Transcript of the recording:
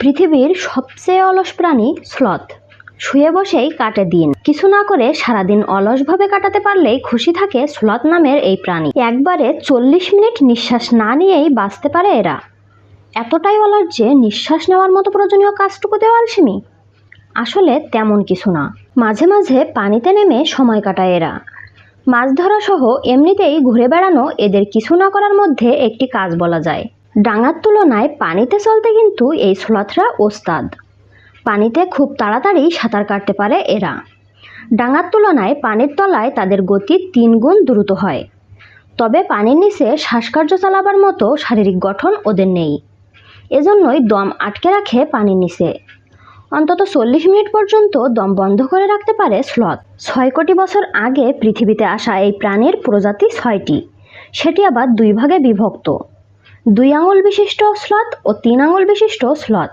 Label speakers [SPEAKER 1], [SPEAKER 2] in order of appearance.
[SPEAKER 1] পৃথিবীর সবচেয়ে অলস প্রাণী স্লথ। শুয়ে বসেই কাটে দিন, কিছু না করে সারাদিন অলসভাবে কাটাতে পারলেই খুশি থাকে স্লথ নামের এই প্রাণী। একবারে 40 মিনিট নিঃশ্বাস না নিয়েই বাঁচতে পারে এরা। এতটাই অলস যে নিঃশ্বাস নেওয়ার মতো প্রয়োজনীয় কাজটুকু দেওয়া আলসেমি। আসলে তেমন কিছু না, মাঝে মাঝে পানিতে নেমে সময় কাটায় এরা। মাছ ধরা সহ এমনিতেই ঘুরে বেড়ানো এদের কিছু না করার মধ্যে একটি কাজ বলা যায়। ডাঙার তুলনায় পানিতে চলতে কিন্তু এই স্লথরা ওস্তাদ। পানিতে খুব তাড়াতাড়ি সাঁতার কাটতে পারে এরা। ডাঙার তুলনায় পানির তলায় তাদের গতি 3 গুণ দ্রুত হয়। তবে পানির নিচে শ্বাসকার্য চালাবার মতো শারীরিক গঠন ওদের নেই। এজন্যই দম আটকে রাখে পানির নিচে। অন্তত 40 মিনিট পর্যন্ত দম বন্ধ করে রাখতে পারে স্লথ। 6 কোটি বছর আগে পৃথিবীতে আসা এই প্রাণীর প্রজাতি 6টি, সেটি আবার 2 ভাগে বিভক্ত। 2 আঙুল বিশিষ্ট স্লথ ও 3 আঙুল বিশিষ্ট স্লথ।